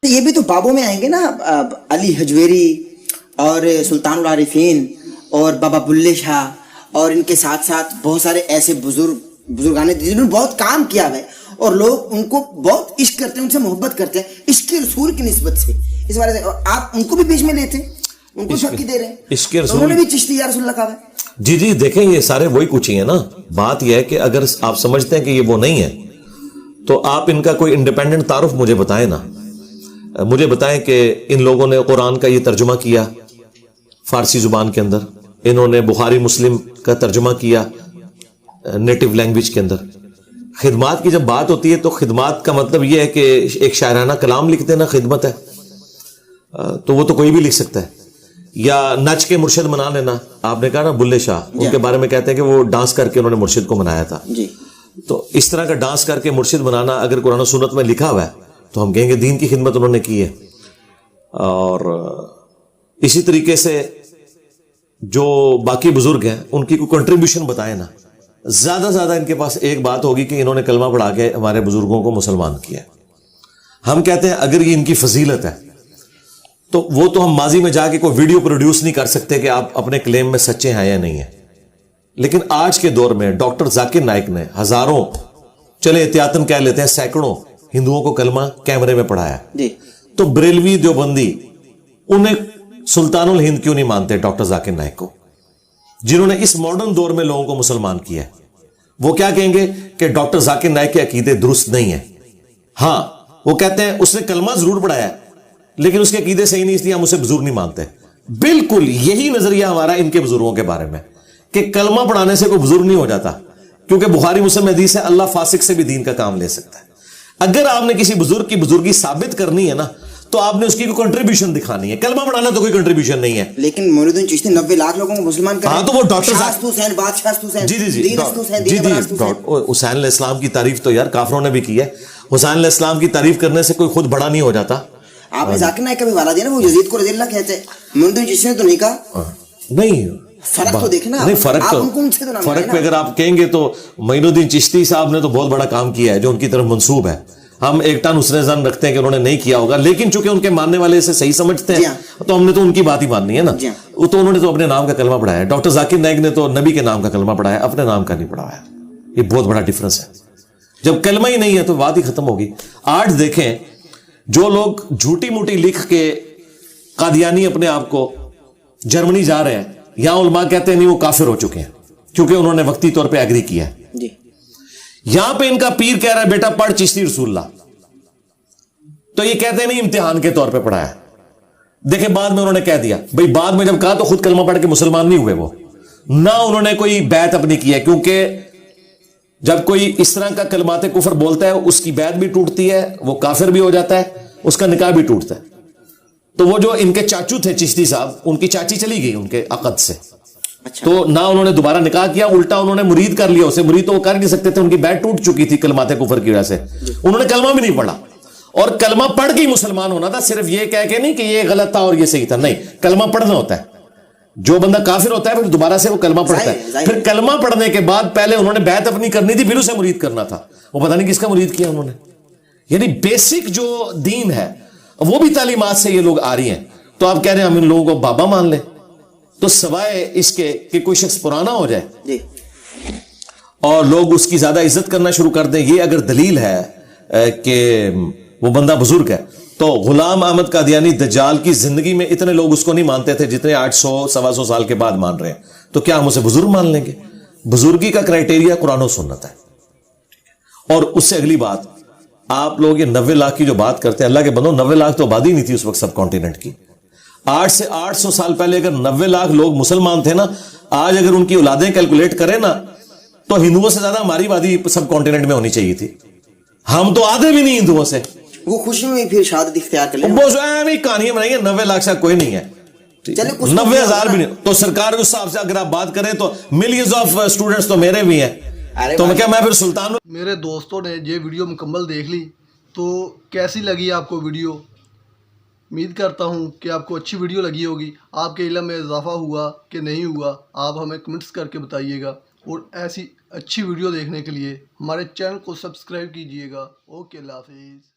یہ بھی تو بابوں میں آئیں گے نا، علی حجویری اور سلطان العارفین اور بابا بلے شاہ، اور ان کے ساتھ ساتھ بہت سارے ایسے بزرگان جنہوں نے بہت کام کیا ہے اور لوگ ان کو بہت عشق کرتے ہیں، ان سے محبت کرتے ہیں عشق رسول کی نسبت سے. اس وجہ سے آپ ان کو بھی بیچ میں لیتے ہیں، ان کو شک کی دے رہے ہیں. عشق رسول انہوں نے بھی چشتی یا رسول اللہ کہا ہے. جی دیکھیں یہ سارے وہی کچھ ہی ہیں نا. بات یہ ہے کہ اگر آپ سمجھتے ہیں کہ یہ وہ نہیں ہے تو آپ ان کا کوئی انڈیپینڈنٹ تعارف مجھے بتائیں نا. مجھے بتائیں کہ ان لوگوں نے قرآن کا یہ ترجمہ کیا فارسی زبان کے اندر، انہوں نے بخاری مسلم کا ترجمہ کیا نیٹو لینگویج کے اندر. خدمات کی جب بات ہوتی ہے تو خدمات کا مطلب یہ ہے کہ ایک شاعرانہ کلام لکھ دینا خدمت ہے، تو وہ تو کوئی بھی لکھ سکتا ہے. یا نچ کے مرشد منا لینا. آپ نے کہا نا بلے شاہ، ان کے بارے میں کہتے ہیں کہ وہ ڈانس کر کے انہوں نے مرشد کو منایا تھا. تو اس طرح کا ڈانس کر کے مرشد منانا اگر قرآن و سنت میں لکھا ہوا ہے تو ہم کہیں گے دین کی خدمت انہوں نے کی ہے. اور اسی طریقے سے جو باقی بزرگ ہیں ان کی کوئی کنٹریبیوشن بتائیں نا. زیادہ سے زیادہ ان کے پاس ایک بات ہوگی کہ انہوں نے کلمہ پڑھا کے ہمارے بزرگوں کو مسلمان کیا. ہم کہتے ہیں اگر یہ ان کی فضیلت ہے تو وہ تو ہم ماضی میں جا کے کوئی ویڈیو پروڈیوس نہیں کر سکتے کہ آپ اپنے کلیم میں سچے ہیں یا نہیں ہیں. لیکن آج کے دور میں ڈاکٹر ذاکر نائک نے ہزاروں، چلے احتیاطاً کہہ لیتے ہیں سینکڑوں ہندوؤں کو کلمہ کیمرے میں پڑھایا. تو بریلوی دیوبندی انہیں سلطان الہند کیوں نہیں مانتے ڈاکٹر ذاکر نائک کو، جنہوں نے اس ماڈرن دور میں لوگوں کو مسلمان کیا ہے؟ وہ کیا کہیں گے کہ ڈاکٹر ذاکر نائک کے عقیدے درست نہیں ہیں. ہاں وہ کہتے ہیں اس نے کلمہ ضرور پڑھایا ہے لیکن اس کے عقیدے صحیح نہیں، اس لیے ہم اسے بزرگ نہیں مانتے. بالکل یہی نظریہ ہمارا ان کے بزرگوں کے بارے میں کہ کلمہ پڑھانے سے کوئی بزرگ نہیں ہو جاتا، کیونکہ بخاری مسلم حدیث ہے اللہ فاسق سے بھی دین کا کام لے سکتا ہے. اگر آپ نے کسی بزرگ کی بزرگی ثابت کرنی ہے نا تو آپ نے اس کی کوئی کنٹریبیوشن دکھانی ہے. کلمہ پڑھانا تو کوئی کنٹریبیوشن نہیں ہے. لیکن معین الدین چشتی 90 لاکھ لوگوں کو مسلمان کر رہے ہیں. ہاں تو وہ ڈاکٹر حسین علیہ السلام کی تعریف تو یار کافروں نے بھی کی ہے. حسین علیہ السلام کی تعریف کرنے سے کوئی خود بڑا نہیں ہو جاتا. آپ نے ذاکر نائک کا بھی والا دیا نا، وہ یزید کو رضی اللہ کہتے ہیں، معین الدین چشتی نے تو نہیں کہا. نہیں فرق تو دیکھنا. نہیں فرق پہ اگر آپ کہیں گے تو معین الدین چشتی صاحب نے تو بہت بڑا کام کیا ہے جو ان کی طرف منسوب ہے. ہم ایک ٹن حسن ظن رکھتے ہیں کہ انہوں نے نہیں کیا ہوگا، لیکن چونکہ ان کے ماننے والے اسے صحیح سمجھتے ہیں تو ہم نے تو ان کی بات ہی ماننی ہے نا. وہ تو انہوں نے تو اپنے نام کا کلمہ پڑھایا ہے. ڈاکٹر ذاکر نائک نے تو نبی کے نام کا کلمہ پڑھایا ہے، اپنے نام کا نہیں پڑھایا. یہ بہت بڑا ڈفرنس ہے. جب کلمہ ہی نہیں ہے تو بات ہی ختم ہوگی. آج دیکھیں جو لوگ جھوٹی موٹی لکھ کے قادیانی اپنے آپ کو جرمنی جا رہے ہیں، یہاں علماء کہتے ہیں نہیں وہ کافر ہو چکے ہیں کیونکہ انہوں نے وقتی طور پہ ایگری کیا ہے. یہاں پہ ان کا پیر کہہ رہا ہے بیٹا پڑھ چشتی رسول اللہ، تو یہ کہتے ہیں نہیں امتحان کے طور پہ پڑھایا. دیکھیں بعد میں انہوں نے کہہ دیا، بھئی بعد میں جب کہا تو خود کلمہ پڑھ کے مسلمان نہیں ہوئے وہ، نہ انہوں نے کوئی بیعت اپنی کی ہے، کیونکہ جب کوئی اس طرح کا کلمات کفر بولتا ہے اس کی بیعت بھی ٹوٹتی ہے، وہ کافر بھی ہو جاتا ہے، اس کا نکاح بھی ٹوٹتا ہے. تو وہ جو ان کے چاچو تھے چشتی صاحب، ان کی چاچی چلی گئی ان کے عقد سے، تو نہ انہوں نے دوبارہ نکاح کیا، الٹا انہوں نے مرید کر لیا اسے. مرید تو وہ کر نہیں سکتے تھے، ان کی بیعت ٹوٹ چکی تھی کلمات کفر کی وجہ سے. انہوں نے کلمہ بھی نہیں پڑھا، اور کلمہ پڑھ کے ہی مسلمان ہونا تھا، صرف یہ کہہ کے نہیں کہ یہ غلط تھا اور یہ صحیح تھا. نہیں، کلمہ پڑھنا ہوتا ہے. جو بندہ کافر ہوتا ہے پھر دوبارہ سے وہ کلمہ پڑھتا ہے. پھر کلمہ پڑھنے کے بعد پہلے انہوں نے بیعت اپنی کرنی تھی، پھر اسے مرید کرنا تھا. وہ پتہ نہیں کس کا مرید کیا انہوں نے. یعنی بیسک جو دین ہے وہ بھی تعلیمات سے یہ لوگ آ رہی ہیں. تو آپ کہہ رہے ہیں ہم ان لوگوں کو بابا مان لیں، تو سوائے اس کے کہ کوئی شخص پرانا ہو جائے اور لوگ اس کی زیادہ عزت کرنا شروع کر دیں، یہ اگر دلیل ہے کہ وہ بندہ بزرگ ہے، تو غلام احمد قادیانی دجال کی زندگی میں اتنے لوگ اس کو نہیں مانتے تھے جتنے 800-125 سال کے بعد مان رہے ہیں. تو کیا ہم اسے بزرگ مان لیں گے؟ بزرگی کا کرائٹیریا قرآن و سنت ہے. اور اس سے اگلی بات، آپ لوگ یہ 90 لاکھ کی جو بات کرتے ہیں، اللہ کے بندو 90 لاکھ تو آبادی نہیں تھی اس وقت سب کانٹیننٹ کی. 8 سے 800 سال پہلے اگر 90 لاکھ لوگ مسلمان تھے نا، آج اگر ان کی اولادیں کیلکولیٹ کریں نا تو ہندوؤں سے زیادہ ہماری آبادی سب کانٹیننٹ میں ہونی چاہیے تھی. ہم تو آدھے بھی نہیں ہندوؤں سے. وہ خوشی میں پھر شہادت اختیار کر لیں. کہانیاں بنائیں گے، 90 لاکھ سے کوئی نہیں ہے، 90,000 بھی نہیں. تو سرکار اس صاحب سے اگر آپ بات کریں تو ملینز آف اسٹوڈنٹس تو میرے بھی ہیں. تو میں پھر سلطان. میرے دوستوں نے یہ ویڈیو مکمل دیکھ لی، تو کیسی لگی آپ کو ویڈیو؟ امید کرتا ہوں کہ آپ کو اچھی ویڈیو لگی ہوگی. آپ کے علم میں اضافہ ہوا کہ نہیں ہوا، آپ ہمیں کمنٹس کر کے بتائیے گا. اور ایسی اچھی ویڈیو دیکھنے کے لیے ہمارے چینل کو سبسکرائب کیجیے گا. اوکے، اللہ حافظ.